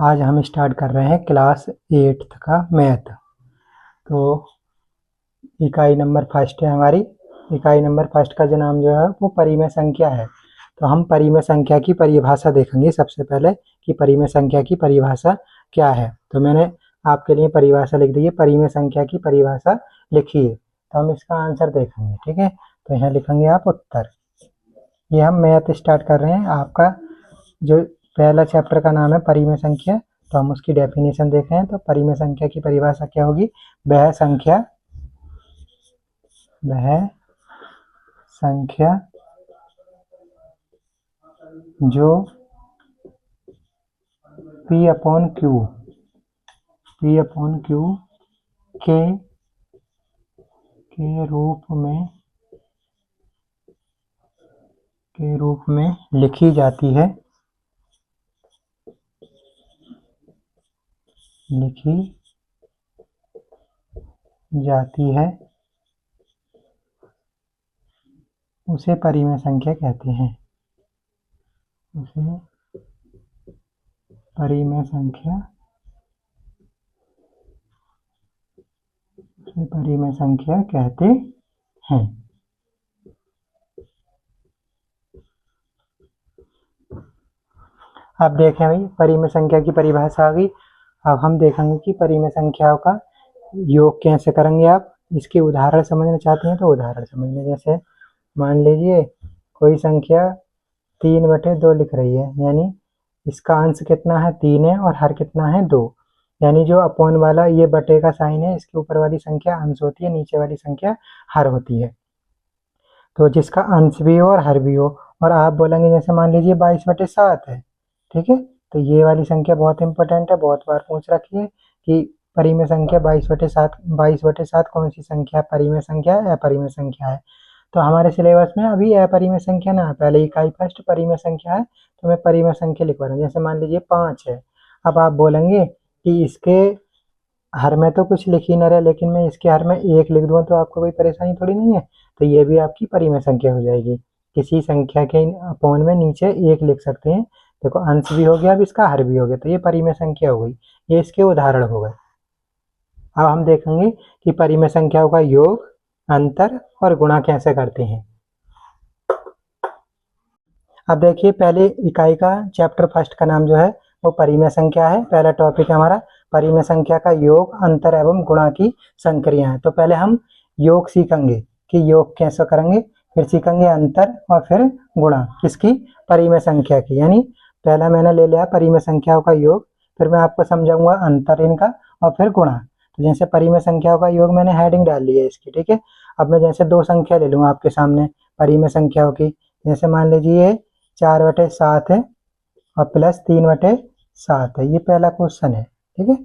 आज हम स्टार्ट कर रहे हैं क्लास 8th का मैथ। तो इकाई नंबर फर्स्ट है हमारी। इकाई नंबर फर्स्ट का जो नाम जो है वो परिमेय संख्या है। तो हम परिमेय संख्या की परिभाषा देखेंगे सबसे पहले कि परिमेय संख्या की परिभाषा क्या है। तो मैंने आपके लिए परिभाषा लिख दी है, परिमेय संख्या की परिभाषा लिखिए। तो हम इसका आंसर देखेंगे, ठीक है। तो यहाँ लिखेंगे आप उत्तर। ये हम मैथ स्टार्ट कर रहे हैं। आपका जो पहला चैप्टर का नाम है परिमेय संख्या, तो हम उसकी डेफिनेशन देख रहे हैं। तो परिमेय संख्या की परिभाषा क्या होगी? वह संख्या जो P अपॉन Q के रूप में लिखी जाती है, उसे परिमेय संख्या कहते हैं। परिमेय संख्या कहते हैं। अब देखें भाई, परिमेय संख्या की परिभाषा आ गई। अब हम देखेंगे कि परिमेय संख्याओं का योग कैसे करेंगे। आप इसके उदाहरण समझना चाहते हैं तो उदाहरण समझ लें। जैसे मान लीजिए कोई संख्या 3/2 लिख रही है, यानी इसका अंश कितना है? 3 है और हर कितना है? 2। यानी जो अपॉन वाला ये बटे का साइन है, इसके ऊपर वाली संख्या अंश होती है, नीचे वाली संख्या हर होती है। तो जिसका अंश भी हो और हर भी हो। और आप बोलेंगे जैसे मान लीजिए 22/7 है, ठीक है। तो ये वाली संख्या बहुत इंपॉर्टेंट है, बहुत बार पूछ रखी है कि परिमेय संख्या 22/7 कौन सी संख्या परिमेय संख्या है, अपरिमेय संख्या है। तो हमारे सिलेबस में अभी अपरिमेय संख्या ना है, पहले इकाई फर्स्ट परिमेय संख्या है। तो मैं परिमेय संख्या लिखवा रहा हूँ। जैसे मान लीजिए 5 है। अब आप बोलेंगे कि इसके हर में तो कुछ लिख ही न रहे, लेकिन मैं इसके हर में 1 लिख दूँ तो आपको कोई परेशानी थोड़ी नहीं है। तो ये भी आपकी परिमेय संख्या हो जाएगी। किसी संख्या के अपॉन में नीचे 1 लिख सकते हैं। देखो अंश भी हो गया, अब इसका हर भी हो गया, तो ये परिमेय संख्या हो गई। ये इसके उदाहरण हो गए। अब हम देखेंगे कि परिमेय संख्याओं का योग, अंतर और गुणा कैसे करते हैं। अब देखिए, पहले इकाई का चैप्टर फर्स्ट का नाम जो है वो परिमेय संख्या है। पहला टॉपिक है हमारा परिमेय संख्या का योग, अंतर एवं गुणा की संक्रियाएं। तो पहले हम योग सीखेंगे कि योग कैसे करेंगे, फिर सीखेंगे अंतर और फिर गुणा किसकी? परिमेय संख्या की। यानी पहला मैंने ले लिया परिमेय संख्याओं का योग, फिर मैं आपको समझाऊंगा अंतर इनका और फिर गुणा। तो जैसे परिमेय संख्याओं का योग मैंने हेडिंग डाल ली है इसकी, ठीक है। अब मैं जैसे 2 संख्या ले लूँ आपके सामने परिमेय संख्याओं की। जैसे मान लीजिए 4/7 है और प्लस 3/7 है। ये पहला क्वेश्चन है, ठीक है।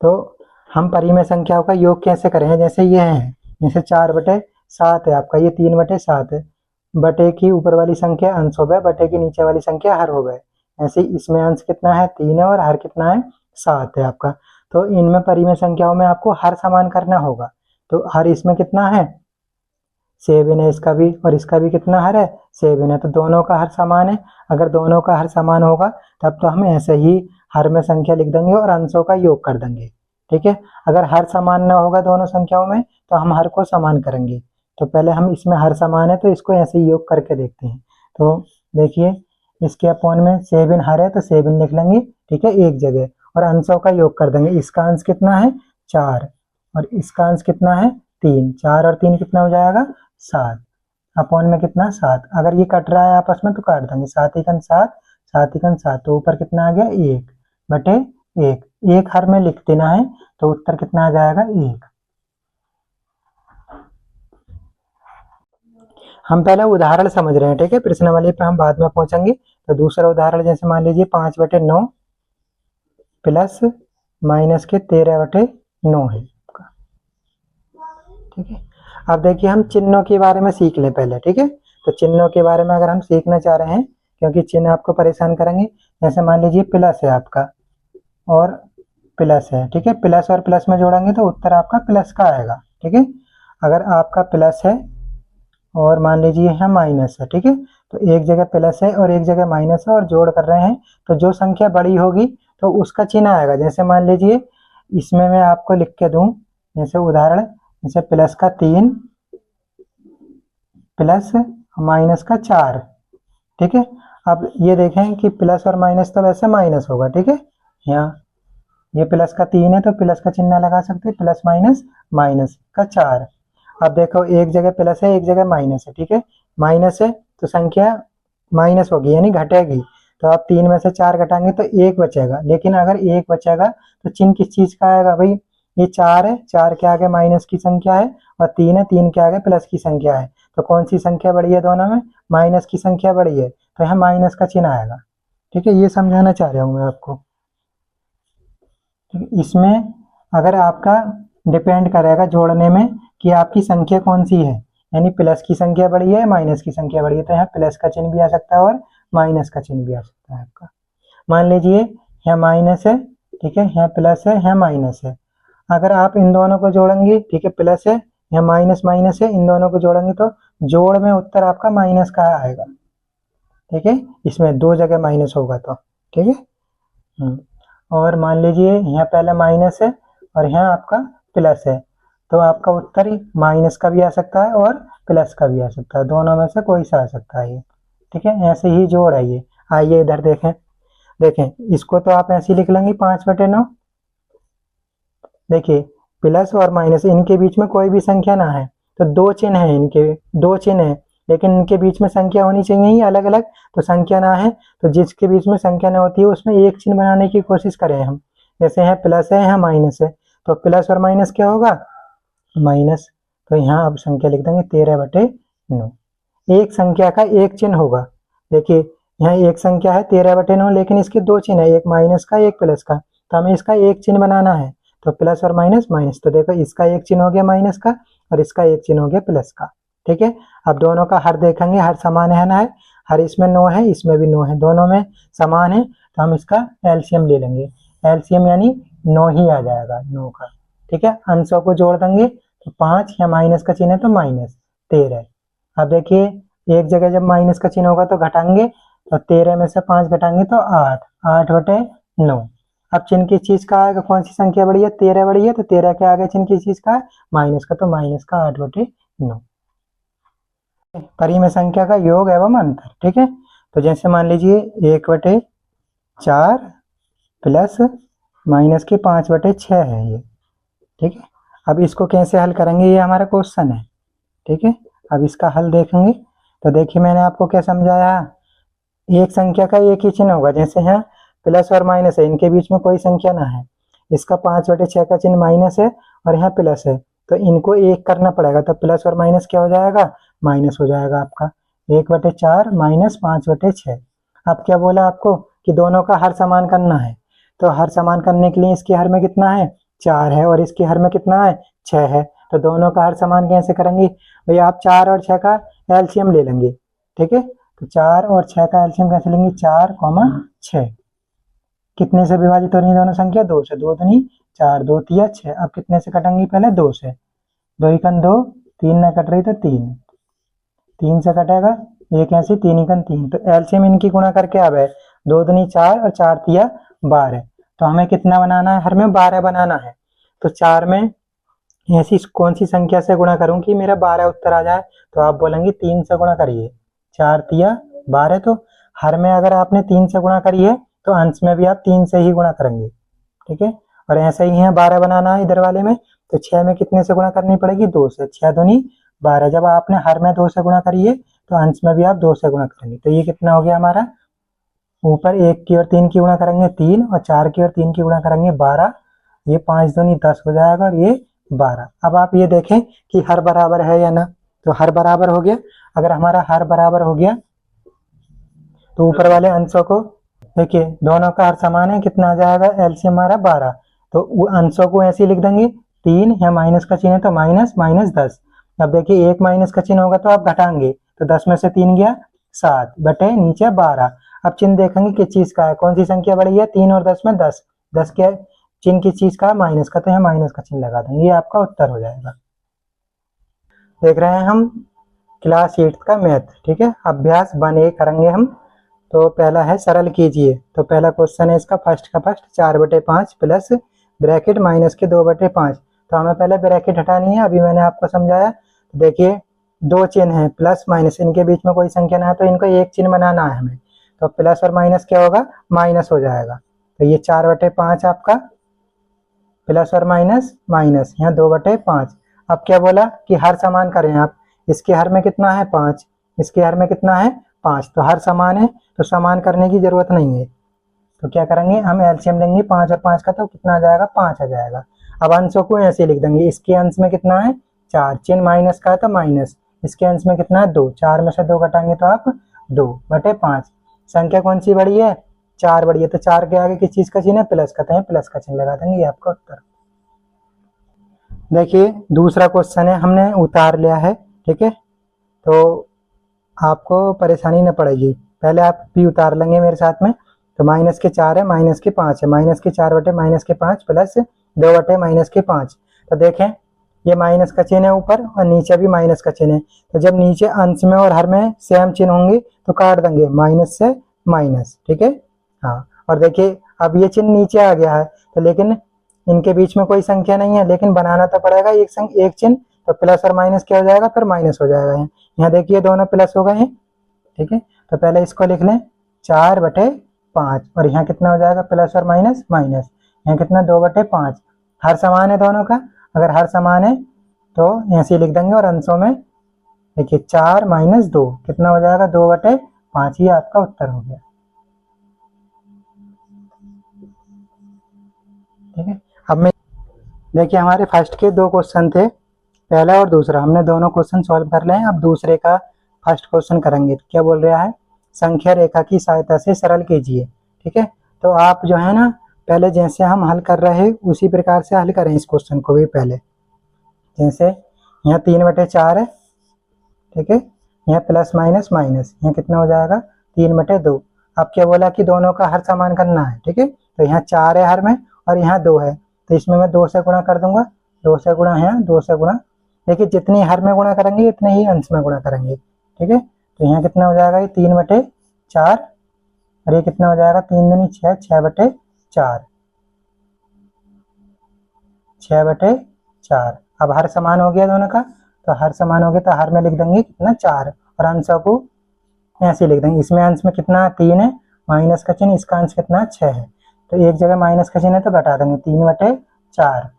तो हम परिमेय संख्याओं का योग कैसे करें? जैसे ये है, जैसे 4/7 है आपका, ये 3/7 है। बटे की ऊपर वाली संख्या अंश हो गए, बटे की नीचे वाली संख्या हर हो गए। ऐसे इसमें अंश कितना है? 3 है और हर कितना है? 7 है आपका। तो इनमें परिमेय संख्याओं में आपको हर समान करना होगा। तो हर इसमें कितना है? 7 है इसका भी, और इसका भी कितना हर है? 7 है। तो दोनों का हर समान है। अगर दोनों का हर समान होगा तब तो हम ऐसे ही हर में संख्या लिख देंगे और अंशों का योग कर देंगे, ठीक है। अगर हर समान ना होगा दोनों संख्याओं में तो हम हर को समान करेंगे। तो पहले हम इसमें हर समान है तो इसको ऐसे ही योग करके देखते हैं। तो देखिए, इसके अपॉन में 7 हर है तो 7 लिख लेंगे, ठीक है, एक जगह, और अंशों का योग कर देंगे। इसका अंश कितना है? 4 और इसका अंश कितना है? 3। 4 और 3 कितना हो जाएगा? 7। अपॉन में कितना? 7। अगर ये कट रहा है आपस में तो काट देंगे। 7 एकन 7, 7 एकन 7, तो ऊपर कितना आ गया? 1/1। 1 हर में लिख देना है तो उत्तर कितना आ जाएगा? 1। हम पहले उदाहरण समझ रहे हैं, ठीक है। प्रश्नावली पे हम बाद में पहुंचेंगे। तो दूसरा उदाहरण जैसे मान लीजिए 5/9 प्लस माइनस के 13/9 है, ठीक है। अब देखिए, हम चिन्हों के बारे में सीख लें पहले, ठीक है। तो चिन्हों के बारे में अगर हम सीखना चाह रहे हैं, क्योंकि चिन्ह आपको परेशान करेंगे। जैसे मान लीजिए प्लस है आपका और प्लस है, ठीक है। प्लस और प्लस में जोड़ेंगे तो उत्तर आपका प्लस का आएगा, ठीक है। अगर आपका प्लस है और मान लीजिए है माइनस है, ठीक है, तो एक जगह प्लस है और एक जगह माइनस है और जोड़ कर रहे हैं, तो जो संख्या बड़ी होगी तो उसका चिन्ह आएगा। जैसे मान लीजिए इसमें मैं आपको लिख के दूं, जैसे उदाहरण, जैसे प्लस का 3 प्लस माइनस का 4, ठीक है। अब ये देखें कि प्लस और माइनस तो वैसे माइनस होगा, ठीक है। यहाँ ये प्लस का 3 है तो प्लस का चिन्ह लगा सकते हैं, प्लस माइनस माइनस का 4। अब देखो एक जगह प्लस है एक जगह माइनस है, ठीक है। माइनस है तो संख्या माइनस होगी यानी घटेगी, तो आप 3 में से 4 घटाएंगे तो 1 बचेगा। लेकिन अगर 1 बचेगा तो चिन्ह किस चीज का आएगा भाई, ये 4 है, 4 के आगे माइनस की संख्या है, और 3 है, 3 के आगे प्लस की संख्या है। तो कौन सी संख्या बड़ी है दोनों में, माइनस की संख्या बड़ी है, तो यहाँ माइनस का चिन्ह आएगा, ठीक है। ये समझाना चाह रहा हूँ मैं आपको। इसमें अगर आपका डिपेंड करेगा जोड़ने में कि आपकी संख्या कौन सी है, यानी प्लस की संख्या बड़ी है माइनस की संख्या बड़ी है, तो यहाँ प्लस का चिन्ह भी आ सकता है और माइनस का चिन्ह भी आ सकता है आपका। मान लीजिए यहाँ माइनस है, ठीक है, यहाँ प्लस है, यहाँ माइनस है। अगर आप इन दोनों को जोड़ेंगे, ठीक है, प्लस है यहाँ माइनस माइनस है, इन दोनों को जोड़ेंगे तो जोड़ में उत्तर आपका माइनस का आएगा, ठीक है। इसमें 2 जगह माइनस होगा तो, ठीक है। और मान लीजिए यहाँ पहले माइनस है और यहाँ आपका प्लस है, तो आपका उत्तर ही माइनस का भी आ सकता है और प्लस का भी आ सकता है, दोनों में से कोई सा आ सकता है ये, ठीक है। ऐसे ही जोड़ है ये। आइए इधर देखें, इसको तो आप ऐसे ही लिख लेंगे 5/9। देखिए प्लस और माइनस इनके बीच में कोई भी संख्या ना है, तो 2 चिन्ह है, इनके 2 चिन्ह है, लेकिन इनके बीच में संख्या होनी चाहिए ही अलग अलग, तो संख्या ना है, तो जिसके बीच में संख्या ना होती है उसमें एक चिन्ह बनाने की कोशिश करें हम। जैसे यहाँ प्लस है यहाँ माइनस है, तो प्लस और माइनस क्या होगा, माइनस। तो यहाँ अब संख्या लिख देंगे 13/9। एक संख्या का एक चिन्ह होगा। देखिए यहाँ एक संख्या है 13/9, लेकिन इसके 2 चिन्ह है, एक माइनस का एक प्लस का, तो हमें इसका एक चिन्ह बनाना है। तो प्लस और माइनस माइनस, तो देखो इसका एक चिन्ह हो गया माइनस का और इसका एक चिन्ह हो गया प्लस का, ठीक है। अब दोनों का हर देखेंगे, हर समान है ना, है हर, इसमें 9 है इसमें भी 9 है, दोनों में समान है, तो हम इसका एलसीएम ले लेंगे। एलसीएम यानी 9 ही आ जाएगा 9 का, ठीक है। अंशों को जोड़ देंगे तो 5, या माइनस का चिन्ह है तो माइनस 13। अब देखिए एक जगह जब माइनस का चिन्ह होगा तो घटाएंगे, तो 13 में से 5 घटाएंगे तो 8, 8/9। अब चिन्ह किस चीज का आएगा, कौन सी संख्या बड़ी है, 13 बड़ी है, तो 13 के आगे चिन्ह किस चीज का है, माइनस का, तो माइनस का 8/9। परिमेय संख्या का योग एवं अंतर, ठीक है। तो जैसे मान लीजिए 1/4 प्लस माइनस के 5/6 है ये, ठीक है। अब इसको कैसे हल करेंगे, ये हमारा क्वेश्चन है, ठीक है। अब इसका हल देखेंगे, तो देखिए मैंने आपको क्या समझाया, एक संख्या का एक ही चिन्ह होगा। जैसे यहाँ प्लस और माइनस है, इनके बीच में कोई संख्या ना है, इसका 5/6 का चिन्ह माइनस है और यहाँ प्लस है, तो इनको एक करना पड़ेगा, तो प्लस और माइनस क्या हो जाएगा, माइनस हो जाएगा आपका। 1/4 माइनस 5/6। अब क्या बोला आपको कि दोनों का हर समान करना है, तो हर समान करने के लिए इसके हर में कितना है, 4 है, और इसके हर में कितना है, 6 है, तो दोनों का हर समान कैसे करेंगे भैया, आप 4 और 6 का एलसीएम ले लेंगे, ठीक है। तो 4 और 6 का एलसीएम कैसे लेंगे, 4, 6 कितने से विभाजित हो रही है दोनों संख्या, 2 से, 2 दूनी 4, 2 तिया 6। अब कितने से कटेंगी, पहले 2 से, 2 एकन 2, 3 न कट रही तो 3 से कटेगा, एक ऐसी 3 एकन 3, तो एलसीएम इनकी गुणा करके अब है 2 दूनी 4 और 4 तिया 12। तो हमें कितना बनाना है, हर में 12 बनाना है। तो 4 में ऐसी कौन सी संख्या से गुणा करूं कि मेरा 12 उत्तर आ जाए, तो आप बोलेंगे 3 से गुणा करिए, 4 तिया 12। तो हर में अगर आपने 3 से गुणा करी है तो अंश में भी आप 3 से ही गुणा करेंगे, ठीक है। और ऐसा ही है 12 बनाना है इधर वाले में, तो 6 में कितने से गुणा करनी पड़ेगी, 2 से, 6 दूनी 12। जब आपने हर में 2 से गुणा करी है तो अंश में भी आप 2 से गुणा करेंगे, तो ये कितना हो गया हमारा, ऊपर 1 की और 3 की गुणा करेंगे 3, और 4 की और 3 की गुणा करेंगे 12, ये 5 दूनी 10 हो जाएगा और ये 12। अब आप ये देखें कि हर बराबर है या ना, तो हर बराबर हो गया। अगर हमारा हर बराबर हो गया तो ऊपर वाले अंशों को देखिए, दोनों का हर समान है, कितना आ जाएगा, एलसीएम हमारा 12, तो वो अंशों को ऐसे ही लिख देंगे, 3 या माइनस का चिन्ह है तो माइनस, माइनस 10। अब देखिए एक माइनस का चिन्ह होगा तो आप घटाएंगे, तो 10 में से 3 गया 7 बटे नीचे 12। अब चिन्ह देखेंगे किस चीज का है, कौन सी संख्या बड़ी है, 3 और 10 में 10, 10 के चिन्ह किस चीज का, माइनस का, तो यहाँ माइनस का चिन्ह लगा देंगे, ये आपका उत्तर हो जाएगा। देख रहे हैं हम क्लास 8 का मैथ। ठीक है, अभ्यास 1A करेंगे हम। तो पहला है सरल कीजिए। तो पहला क्वेश्चन है इसका फर्स्ट का फर्स्ट 4/5 प्लस ब्रैकेट माइनस के 2/5। तो हमें पहले ब्रैकेट हटानी है, अभी मैंने आपको समझाया। देखिए दो चिन्ह है प्लस माइनस, इनके बीच में कोई संख्या ना है तो इनको एक चिन्ह बनाना है हमें। तो प्लस और माइनस क्या होगा, माइनस हो जाएगा। तो ये 4/5 आपका प्लस और माइनस माइनस, यहाँ 2/5। अब क्या बोला कि हर समान करें आप। इसके हर में कितना है 5, इसके हर में कितना है 5, तो हर समान है तो समान करने की जरूरत नहीं है। तो क्या करेंगे हम, एलसीएम लेंगे 5 और 5 का, तो कितना आ जाएगा 5 आ जाएगा। अब अंशों को ऐसे लिख देंगे, इसके अंश में कितना है 4, चिन्ह माइनस का है तो माइनस, इसके अंश में कितना है 2, 4 में से 2 घटाएंगे तो आप 2/5। संख्या कौन सी बड़ी है, 4 बड़ी है। तो 4 के आगे किस चीज का चिन्ह है, प्लस का, तो यहाँ प्लस का चिन्ह लगा देंगे, ये आपका उत्तर। देखिए दूसरा क्वेश्चन है, हमने उतार लिया है। ठीक है, तो आपको परेशानी न पड़ेगी, पहले आप भी उतार लेंगे मेरे साथ में। तो माइनस के 4 है, माइनस के 5 है, माइनस के 4/-5 प्लस 2/-5। तो देखें ये माइनस का चिन्ह है ऊपर और नीचे भी माइनस का चिन्ह है। तो जब नीचे अंश में और हर में सेम चिन्ह होंगे तो काट देंगे माइनस से माइनस। ठीक है, हाँ। और देखिए अब ये चिन्ह नीचे आ गया है, तो लेकिन इनके बीच में कोई संख्या नहीं है, लेकिन बनाना तो पड़ेगा एक चिन्ह। तो प्लस और माइनस क्या हो जाएगा, फिर माइनस हो जाएगा। यहाँ देखिए दोनों प्लस हो गए हैं। ठीक है, तो पहले इसको लिख लें 4/5, और यहाँ कितना हो जाएगा प्लस और माइनस माइनस, यहाँ कितना 2/5। हर समान है दोनों का, अगर हर समान है तो ऐसे लिख देंगे। और अंशों में देखिए 4 - 2 कितना हो जाएगा 2/5, ये आपका उत्तर हो गया। ठीक है, अब मैं देखिए हमारे फर्स्ट के 2 क्वेश्चन थे, पहला और दूसरा, हमने दोनों क्वेश्चन सॉल्व कर ले हैं। अब दूसरे का फर्स्ट क्वेश्चन करेंगे। क्या बोल रहा है, संख्या रेखा की सहायता से सरल कीजिए। ठीक है, तो आप जो है ना पहले जैसे हम हल कर रहे हैं उसी प्रकार से हल करें इस क्वेश्चन को भी। पहले जैसे यहाँ 3/4 है। ठीक है, यहाँ प्लस माइनस माइनस, यहाँ कितना हो जाएगा 3/2। अब क्या बोला कि दोनों का हर समान करना है। ठीक है, तो यहाँ 4 है हर में और यहाँ 2 है, तो इसमें मैं 2 से गुणा कर दूंगा। 2 से गुणा, यहाँ 2 से गुणा। देखिए जितनी हर में गुणा करेंगे उतने ही अंश में गुणा करेंगे। ठीक है, तो यहाँ कितना हो जाएगा, ये 3/4, और ये कितना हो जाएगा 3 दूनी 6, 6/4, 6/4। अब हर समान हो गया दोनों का, तो हर समान हो गया तो हर में लिख देंगे कितना 4, और अंशों को ऐसे लिख देंगे। इसमें अंश में कितना 3 है, माइनस का चिन्ह, इसका अंश कितना 6 है, तो एक जगह माइनस का चिन्ह है तो घटा देंगे 3/4।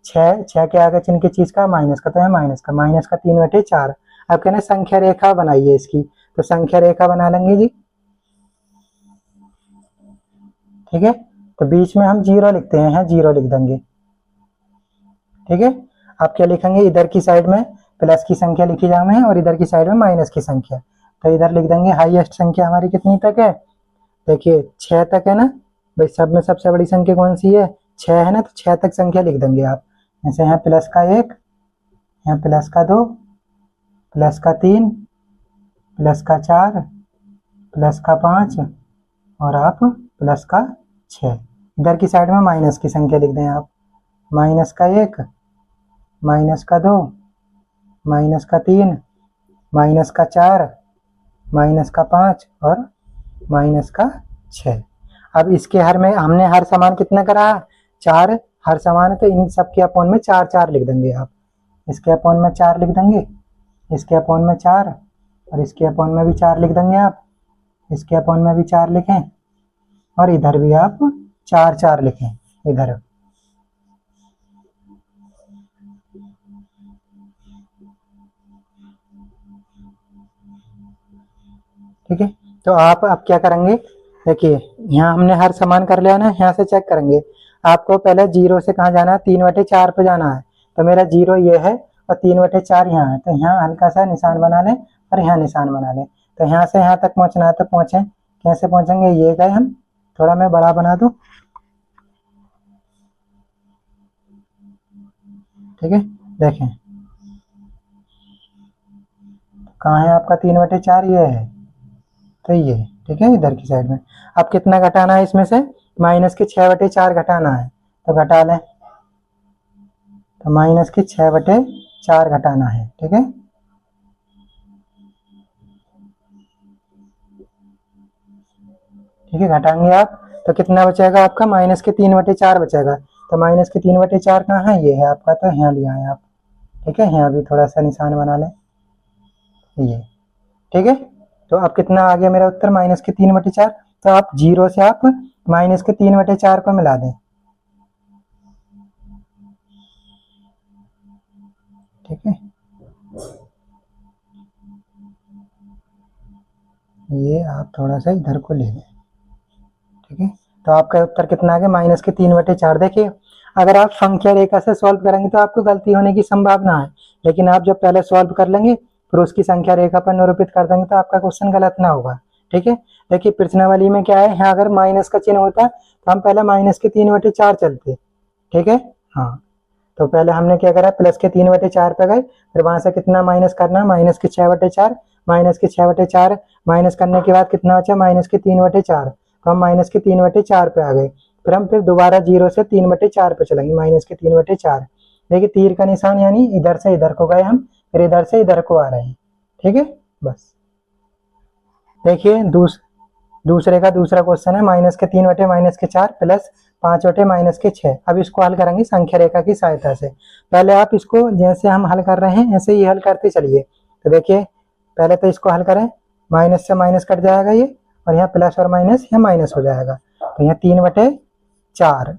6 के आगे चिन्ह की चीज का माइनस का, तो है माइनस का 3/4। अब कहना संख्या रेखा बनाइए इसकी, तो संख्या रेखा बना लेंगे जी। ठीक है, तो बीच में हम 0 लिखते हैं, यहाँ 0 लिख देंगे। ठीक है, आप क्या लिखेंगे, इधर की साइड में प्लस की संख्या लिखी जाए और इधर की साइड में माइनस की संख्या। तो इधर लिख देंगे हाईएस्ट संख्या हमारी कितनी तक है, देखिए 6 तक है ना भाई। सब में सबसे बड़ी संख्या कौन सी है, 6 है ना, तो 6 तक संख्या लिख देंगे आप। जैसे यहाँ प्लस का 1, यहाँ प्लस का 2, प्लस का 3, प्लस का 4, प्लस का 5, और आप प्लस का 6। इधर की साइड में माइनस की संख्या लिख दें आप, माइनस का 1, माइनस का 2, माइनस का 3, माइनस का 4, माइनस का 5 और माइनस का 6। अब इसके हर में हमने हर समान कितना करा, 4 हर समान है, तो इन सब के अपॉन में 4 4 लिख देंगे आप। इसके अपॉन में 4 लिख देंगे, इसके अपॉन में 4, और इसके अपॉन में भी 4 लिख देंगे आप। इसके अपॉन में भी 4 लिखें, और इधर भी आप 4 4 लिखें इधर। ठीक है, तो आप अब क्या करेंगे, देखिए यहाँ हमने हर समान कर लिया ना, यहाँ से चेक करेंगे। आपको पहले 0 से कहाँ जाना है, 3/4 पे जाना है। तो मेरा 0 ये है और 3/4 यहाँ है, तो यहाँ हल्का सा निशान बना लें और यहाँ निशान बना लें। तो यहाँ से यहाँ तक पहुँचना है तो पहुँचे, कैसे पहुँचेंगे, ये गए हम, थोड़ा मैं बड़ा बना दूँ। ठीक है, देखें कहाँ है आपका 3/4, ये है, तो ये। ठीक है, इधर की साइड में अब कितना घटाना है, इसमें से माइनस के 6/4 घटाना है, तो घटा लें। तो माइनस के 6/4 घटाना है। ठीक है, ठीक है, घटाएंगे आप तो कितना बचेगा आपका, -3/4 बचेगा। तो -3/4 कहाँ है, ये है आपका, तो यहाँ लिया है आप। ठीक है, यहाँ भी थोड़ा सा निशान बना लें, ये। ठीक है, तो अब कितना आ गया मेरा उत्तर, -3/4। तो आप 0 से आप -3/4 को मिला दें। ठीक है, ये आप थोड़ा सा इधर को ले लें। ठीक है, तो आपका उत्तर कितना आ गया, -3/4। देखिए, अगर आप संख्या रेखा से सॉल्व करेंगे तो आपको गलती होने की संभावना है, लेकिन आप जब पहले सॉल्व कर लेंगे फिर उसकी संख्या रेखा पर निरूपित कर देंगे तो आपका क्वेश्चन गलत ना होगा। ठीक है, देखिए प्रश्नावली में क्या है, यहाँ अगर माइनस का चिन्ह होता तो हम पहले -3/4 चलते। ठीक है, हाँ, तो पहले हमने क्या करा, +3/4 पे गए, फिर वहां से कितना माइनस करना, -6/4, -6/4 माइनस करने के बाद कितना बचा, -3/4। तो हम -3/4 पे आ गए, फिर हम दोबारा 0 से 3/4 पे चलेंगे, -3/4। देखिए तीर का निशान, यानी इधर से इधर को गए हम, फिर इधर से इधर को आ रहे हैं। ठीक है, बस देखिए दूसरे का दूसरा क्वेश्चन है, -3/-4 प्लस 5/-6। अब इसको हल करेंगे संख्या रेखा की सहायता से। पहले आप इसको जैसे हम हल कर रहे हैं ऐसे ही हल करते चलिए। तो देखिए पहले तो इसको हल करें, माइनस से माइनस कट जाएगा ये, और यहाँ प्लस और माइनस, यहाँ माइनस हो जाएगा। तो यहाँ 3/4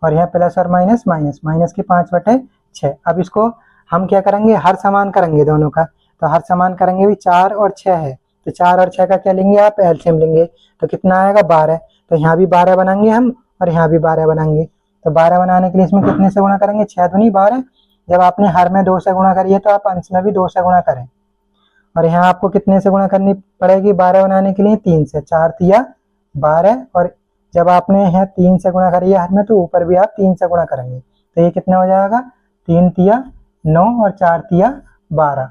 और यहाँ प्लस और माइनस, माइनस के 5/6। अब इसको हम क्या करेंगे, हर समान करेंगे दोनों का। तो हर समान करेंगे भी, 4 और 6 है, तो 4 और 6 का क्या लेंगे आप, एलसीएम लेंगे। तो कितना आएगा, 12। तो यहाँ भी 12 बनाएंगे हम, और यहाँ भी 12 बनाएंगे। तो 12 बनाने के लिए इसमें कितने से गुणा करेंगे, 6 दूनी 12। जब आपने हर में 2 से गुणा करिए तो आप अंश में भी 2 से गुणा करें। और यहाँ आपको कितने से गुणा करनी पड़ेगी 12 बनाने के लिए, 3 से। 4 तिया 12, और जब आपने यहाँ 3 से गुणा करिए हर में, तो ऊपर भी आप 3 से गुणा करेंगे। तो ये कितना हो जाएगा, 3 तिया 9 और 4 तिया 12।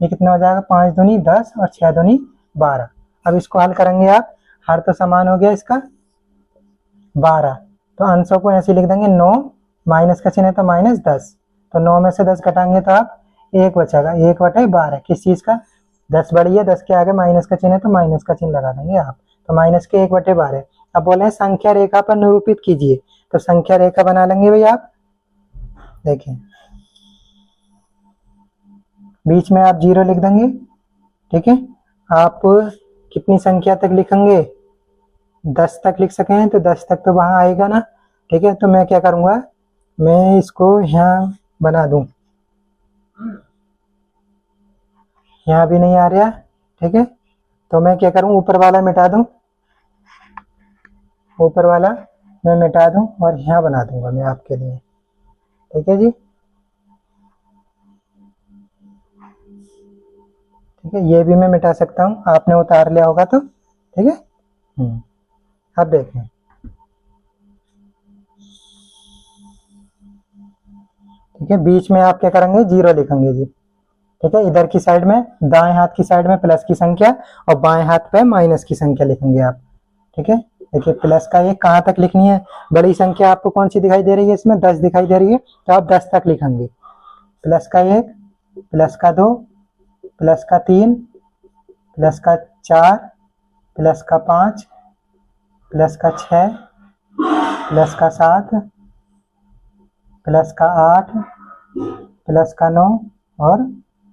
ये कितना हो जाएगा, 5 दूनी 10 और 6 दूनी 12। अब इसको हल करेंगे आप, हर तो समान हो गया इसका 12, तो अंशों को ऐसे लिख देंगे, 9 माइनस का चिन्ह है तो -10। तो 9 में से 10 घटाएंगे तो आप 1 बचेगा, 1/12। किस चीज का, 10 बड़ी है, 10 के आगे माइनस का चिन्ह है तो माइनस का चिन्ह लगा देंगे आप। तो माइनस के 1/12। अब बोले हैं संख्या रेखा पर निरूपित कीजिए, तो संख्या रेखा बना लेंगे भाई आप। देखिए बीच में आप 0 लिख देंगे। ठीक है, आप कितनी संख्या तक लिखेंगे, 10 तक लिख सकें तो 10 तक तो वहां आएगा ना। ठीक है, तो मैं क्या करूंगा, मैं इसको यहाँ बना दूं, यहाँ भी नहीं आ रहा। ठीक है, तो मैं क्या करूं, ऊपर वाला मिटा दूं, ऊपर वाला मैं मिटा दूं और यहाँ बना दूंगा मैं आपके लिए। ठीक है जी, ठीक है, ये भी मैं मिटा सकता हूँ, आपने उतार लिया होगा तो। ठीक है, अब देखें, ठीक है, बीच में आप क्या करेंगे, 0 लिखेंगे जी। ठीक है, इधर की साइड में, दाएं हाथ की साइड में प्लस की संख्या और बाएं हाथ पे माइनस की संख्या लिखेंगे आप। ठीक है, देखिए प्लस का 1 कहाँ तक लिखनी है, बड़ी संख्या आपको कौन सी दिखाई दे रही है, इसमें 10 दिखाई दे रही है, तो आप 10 तक लिखेंगे। प्लस का 1, प्लस का 2, प्लस का 3, प्लस का 4, प्लस का 5, प्लस का 6, प्लस का 7, प्लस का 8, प्लस का 9 और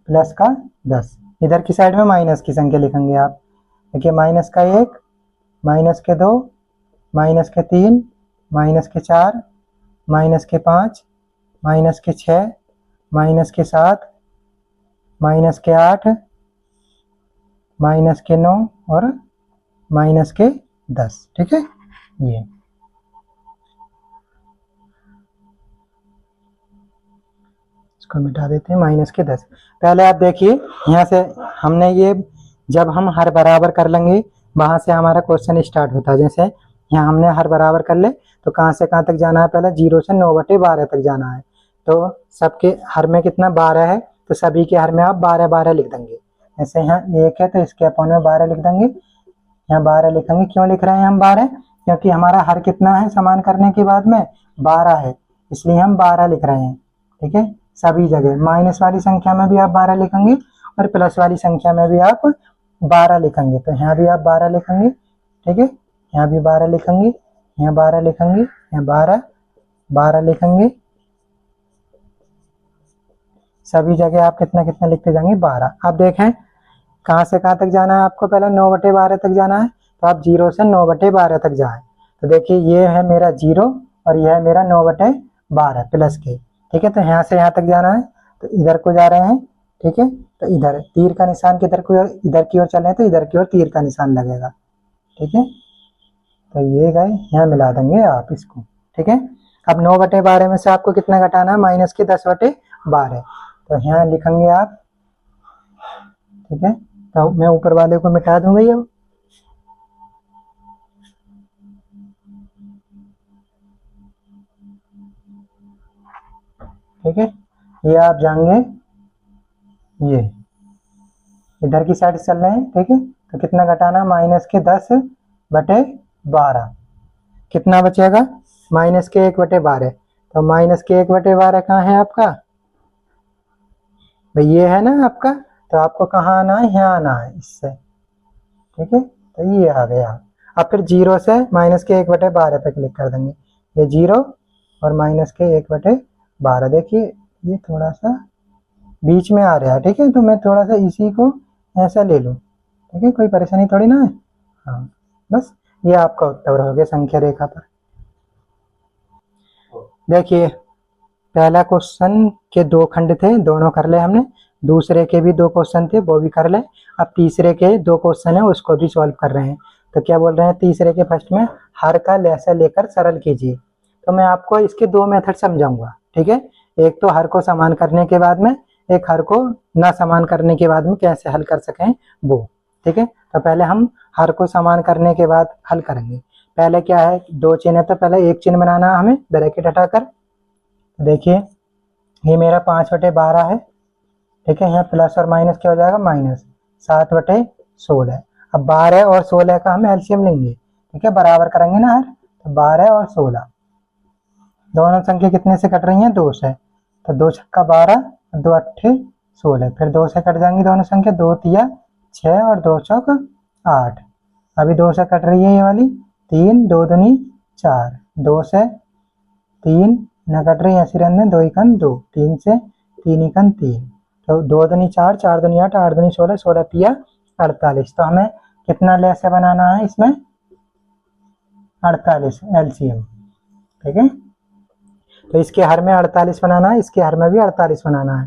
प्लस का 10। इधर की साइड में माइनस की संख्या लिखेंगे आप। देखिए माइनस का 1, माइनस के 2, माइनस के 3, माइनस के 4, माइनस के 5, माइनस के 6, माइनस के 7, माइनस के 8, माइनस के 9 और माइनस के 10। ठीक है, ये इसको मिटा देते हैं, माइनस के 10। पहले आप देखिए यहाँ से हमने ये, जब हम हर बराबर कर लेंगे वहां से हमारा क्वेश्चन स्टार्ट होता है। जैसे यहाँ हमने हर बराबर कर ले तो कहाँ से कहाँ तक जाना है, पहले 0 से 9/12 तक जाना है। तो सबके हर में कितना 12 है, तो सभी के हर में आप 12 लिख देंगे। जैसे यहाँ 1 है तो इसके अपॉन में 12 लिख देंगे, यहाँ 12 लिखेंगे। क्यों लिख रहे हैं हम 12, क्योंकि हमारा हर कितना है समान करने के बाद में 12 है, इसलिए हम 12 लिख रहे हैं। ठीक है, सभी जगह माइनस वाली संख्या में भी आप 12 लिखेंगे और प्लस वाली संख्या में भी आप 12 लिखेंगे, तो यहाँ भी आप 12 लिखेंगे। ठीक है, यहाँ भी 12 लिखेंगे, यहाँ 12 लिखेंगे, यहाँ 12 12 लिखेंगे। सभी जगह आप कितना कितना लिखते जाएंगे 12। अब देखें कहाँ से कहाँ तक जाना है आपको, पहले 9/12 तक जाना है, तो आप 0 से 9/12 तक जाएं। तो देखिए ये है मेरा 0 और यह है मेरा 9/12 प्लस के, ठीक है। तो यहाँ से यहाँ तक जाना है, तो इधर को जा रहे हैं, ठीक है। तो इधर तीर का निशान किधर को, इधर की ओर चल रहे हैं, तो इधर की ओर तीर का निशान लगेगा, ठीक है। तो ये गए, यहाँ मिला देंगे आप इसको, ठीक है। अब 9/12 में से आपको कितना घटाना है, माइनस के 10/12, तो यहाँ लिखेंगे आप, ठीक है। तो मैं ऊपर वाले को मिटा दूंगा ये, ठीक है। ये आप जाएंगे, ये इधर की साइड चल रहे हैं, ठीक है। तो कितना घटाना, माइनस के 10/12, कितना बचेगा, माइनस के 1/12। तो माइनस के 1/12 कहाँ है आपका भाई, ये है ना आपका। तो आपको कहाँ आना है, यहाँ आना है इससे, ठीक है। तो ये आ गया। अब फिर 0 से माइनस के 1/12 पे क्लिक कर देंगे, ये 0 और माइनस के 1/12। देखिए ये थोड़ा सा बीच में आ रहा है, ठीक है। तो मैं थोड़ा सा इसी को ऐसा ले लूँ, ठीक है, कोई परेशानी थोड़ी ना है। हाँ बस ये आपका उत्तर हो गया संख्या रेखा पर। देखिए पहला क्वेश्चन के 2 खंड थे, दोनों कर ले हमने। दूसरे के भी 2 क्वेश्चन थे, वो भी कर ले। अब तीसरे के 2 क्वेश्चन है, उसको भी सॉल्व कर रहे हैं। तो क्या बोल रहे हैं, तीसरे के फर्स्ट में हर का लहसा लेकर सरल कीजिए। तो मैं आपको इसके 2 मेथड समझाऊंगा, ठीक है। एक तो हर को समान करने के बाद में, एक हर को ना समान करने के बाद में कैसे हल कर सकें वो, ठीक है। तो पहले हम हर को समान करने के बाद हल करेंगे। पहले क्या है, 2 चिन्ह है, तो पहले एक चिन्ह बनाना है हमें ब्रैकेट हटाकर। देखिए ये मेरा 5/12 है, ठीक है। यहाँ प्लस और माइनस क्या हो जाएगा, माइनस 7/16। अब 12 और 16 का हम एलसीएम लेंगे, ठीक है, बराबर करेंगे ना हर। तो 12 और 16 दोनों संख्या कितने से कट रही हैं, 2 से। तो 2 छक्का 12, 2 अट्ठे 16, फिर 2 से कट जाएंगी दोनों संख्या, 2 तिया 6 और 2 चौक 8। अभी 2 से कट रही है ये वाली, 3 2 दूनी 4, 2 से 3 न कट रही है, ऐसी रहने 2 एकन 2, 3 से 3 एकन 3। तो 2 दूनी 4, 4 दूनी 8, 8 दूनी 16, 16 तिया 48। तो हमें कितना लहसा बनाना है इसमें, 48 एलसीएम, ठीक है। तो इसके हर में 48 बनाना है, इसके हर में भी 48 बनाना है।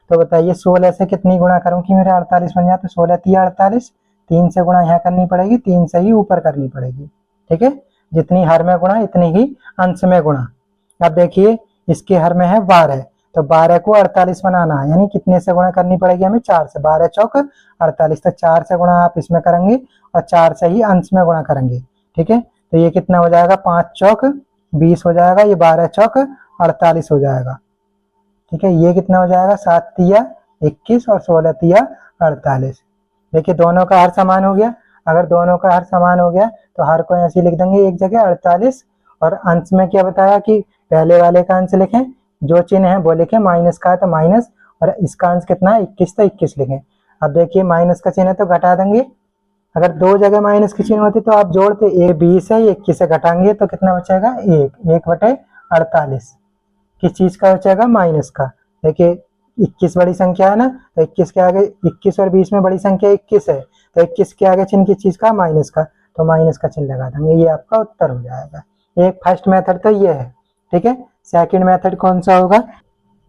तो बताइए 16 से कितनी गुणा करूं कि मेरे 48 बन जाए। तो 16 तिया 48, 3 से गुणा यहाँ करनी पड़ेगी, 3 से ही ऊपर करनी पड़ेगी, ठीक है। जितनी हर में गुणा इतनी ही अंश में गुणा। अब देखिए इसके हर में है 12, तो 12 को 48 बनाना है, यानी कितने से गुणा करनी पड़ेगी हमें, 4 से। 12 चौक 48, तो 4 से गुणा आप इसमें करेंगे और 4 से ही अंश में गुणा करेंगे, ठीक है। तो ये कितना हो जाएगा, 5 चौक 20 हो जाएगा, ये 12 चौक 48 हो जाएगा, ठीक है। ये कितना हो जाएगा, 7 तिया 21 और 16 तिया 48। देखिए दोनों का हर समान हो गया। अगर दोनों का हर समान हो गया तो हर को ऐसे लिख देंगे एक जगह 48, और अंश में क्या बताया कि पहले वाले का अंश लिखें, जो चिन्ह है वो लिखें, माइनस का है तो माइनस, और इसका अंश कितना है 21, तो 21 लिखें। अब देखिए माइनस का चिन्ह है तो घटा देंगे। अगर 2 जगह माइनस की चिन्ह होती तो आप जोड़ते, ये 20 है, ये 21 से घटाएंगे तो कितना बचेगा, 1/48। किस चीज का बचेगा, माइनस का। देखिए 21 बड़ी संख्या है ना, तो 21 के आगे, 21 और 20 में बड़ी संख्या 21 है, तो 21 के आगे चिन्ह किस चीज का, माइनस का, तो माइनस का चिन्ह लगा देंगे। ये आपका उत्तर हो जाएगा। एक फर्स्ट मेथड तो ये है, ठीक है। सेकंड मेथड कौन सा होगा,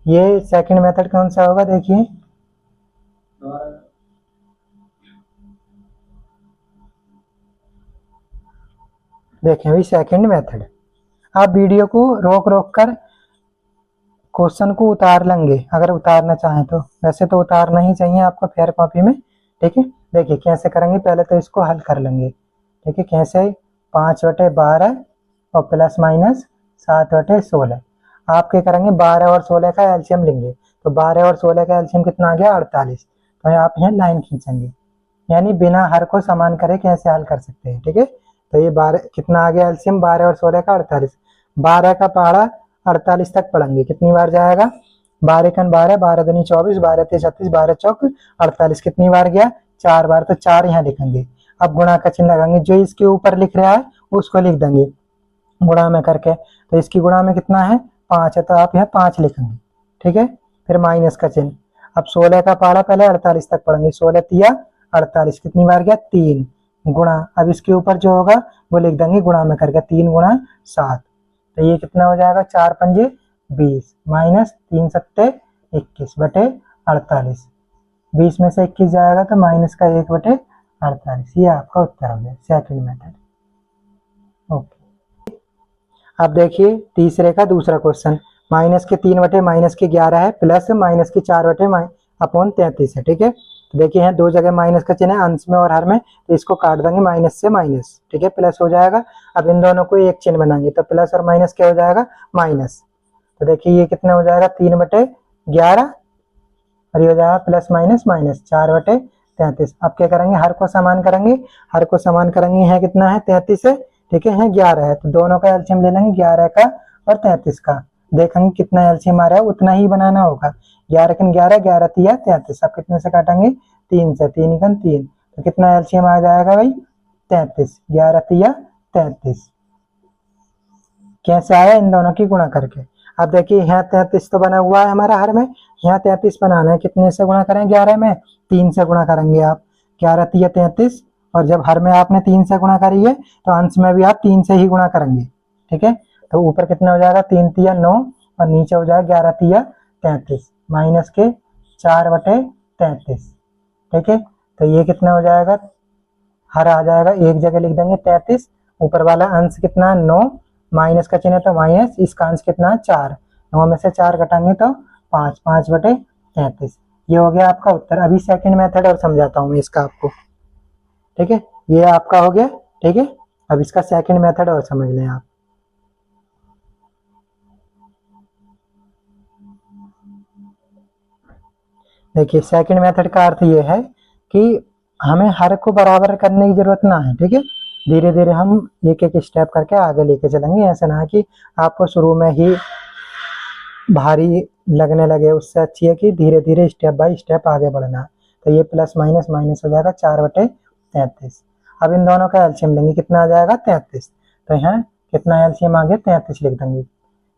ये सेकंड मेथड कौन सा होगा, देखिए देखें भी सेकंड मेथड। आप वीडियो को रोक रोक कर क्वेश्चन को उतार लेंगे अगर उतारना चाहें तो, वैसे तो उतारना ही चाहिए आपको फेयर कॉपी में, ठीक है। देखिए कैसे करेंगे, पहले तो इसको हल कर लेंगे, ठीक है। कैसे, 5/12 और प्लस माइनस 7/16। आप क्या करेंगे, 12 और 16 का एलसीएम लेंगे। तो 12 और 16 का एलसीएम कितना आ गया, 48। तो आप यहाँ लाइन खींचेंगे, यानी बिना हर को समान करे कैसे हल कर सकते हैं, ठीक है। तो ये 12 कितना आ गया एलसीएम, 12 और 16 का 48। 12 का पहाड़ा 48 तक पढ़ेंगे, कितनी बार जाएगा, 12 एकन 12, 12 दूनी 24, 12 तिया 36, 12 चौक 48, कितनी बार गया, 4 बार। तो 4 यहाँ लिखेंगे। अब गुणा का चिन्ह लगाएंगे, जो इसके ऊपर लिख रहा है उसको लिख देंगे गुणा में करके। तो इसकी गुणा में कितना है 5 है, तो आप यहाँ 5 लिखेंगे, ठीक है। फिर माइनस का चिन्ह। अब 16 का पहाड़ा पहले 48 तक पढ़ेंगे। 16 तिया 48, कितनी बार गया 3 गुणा। अब इसके ऊपर जो होगा वो लिख देंगे गुणा में करके 3 गुणा 7। तो ये कितना हो जाएगा 4 पंजे 20 माइनस 3 सत्ते 21 बटे 48। 20 में से 21 जाएगा तो माइनस का 1 बटे 48। ये आपका उत्तर हो गया सेकंड मेथड। ओके, अब देखिए तीसरे का दूसरा क्वेश्चन। माइनस के 3 बटे माइनस के 11 है, प्लस माइनस के 4 बटे अपॉन 33 है, ठीक है। तो देखिए यहाँ दो जगह माइनस का चिन्ह है, अंश में और हर में, तो इसको काट देंगे माइनस से माइनस, ठीक है, प्लस हो जाएगा। अब इन दोनों को एक चिन्ह बनाएंगे तो प्लस और माइनस क्या हो जाएगा माइनस। तो देखिए ये कितना हो जाएगा 3 बटे 11 और ये हो जाएगा प्लस माइनस माइनस 4 बटे 33। अब क्या करेंगे हर को समान करेंगे, हर को समान करेंगे, यहाँ कितना है 33 है, ठीक है, यहाँ 11 है, तो दोनों का एलसीएम ले लेंगे 11 का और 33 का। देखेंगे कितना एलसीएम आ रहा है उतना ही बनाना होगा। 11 किन 11, 11 तिया 33। अब कितने से काटेंगे 3 से, 3 कन 3, तो कितना एलसीएम आ जाएगा भाई 33। 11 तिया 33। कैसे आया इन दोनों की गुणा करके। अब देखिए यहाँ 33 तो बना हुआ है हमारा हर में, यहाँ 33 बनाना है, कितने से गुणा करें 11 में 3 से गुणा करेंगे आप। 11 तिया 33, और जब हर में आपने 3 से गुणा करी है तो अंश में भी आप 3 से ही गुणा करेंगे, ठीक है। तो ऊपर कितना हो जाएगा 3 तिया 9 और नीचे हो जाएगा 11 तिया 33 माइनस के 4 बटे 33, ठीक है। तो ये कितना हो जाएगा हर आ जाएगा एक जगह लिख देंगे 33, ऊपर वाला अंश कितना 9, माइनस का चिन्ह तो माइनस, इसका अंश कितना 4, 9 में से 4 घटाएंगे तो 5, 5 बटे 33। ये हो गया आपका उत्तर। अभी सेकंड मेथड और समझाता हूँ मैं इसका आपको, ठीक है। ये आपका हो गया, ठीक है। अब इसका सेकंड मेथड और समझ लें आप। देखिए सेकंड मेथड का अर्थ ये है कि हमें हर को बराबर करने की जरूरत ना है, ठीक है। धीरे धीरे हम एक एक स्टेप करके आगे लेके चलेंगे। ऐसा ना है कि आपको शुरू में ही भारी लगने लगे, उससे अच्छी है कि धीरे धीरे स्टेप बाय स्टेप आगे बढ़ना। तो ये प्लस माइनस माइनस हो जाएगा 4 बटे 33। अब इन दोनों का एलसीएम लेंगे, कितना आ जाएगा 33। तो यहाँ कितना एलसीएम आ गया 33 लिख देंगे,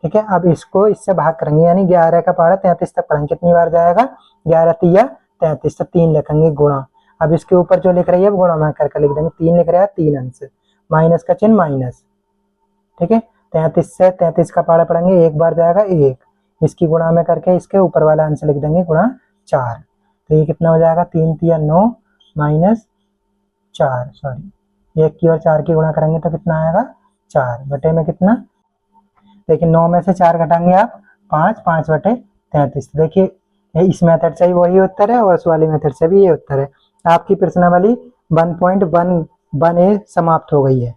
ठीक है। अब इसको इससे भाग करेंगे, यानी 11 का पहाड़ा 33 तक पढ़ेंगे, कितनी बार जाएगा 11 तिया 33, तो 3 लिखेंगे गुणा। अब इसके ऊपर जो लिख रही है गुणा में करके लिख देंगे, 3 लिख रहा है 3 अंश, माइनस का चिन्ह माइनस, ठीक है। 33 से 33 का पहाड़ा पढ़ेंगे, एक बार जाएगा 1, इसकी गुणा में करके इसके ऊपर वाला अंश लिख देंगे गुणा 4। तो ये कितना हो जाएगा 3 तिया 9 माइनस 4, सॉरी 1 की और 4 की गुणा करेंगे तो कितना आएगा 4 बटे में कितना, देखिए 9 में से 4 घटाएंगे आप 5, 5 बटे 33। देखिए इस मेथड से ही वही उत्तर है और उस वाली मेथड से भी ये उत्तर है। आपकी प्रश्नावली 1.11 समाप्त हो गई है।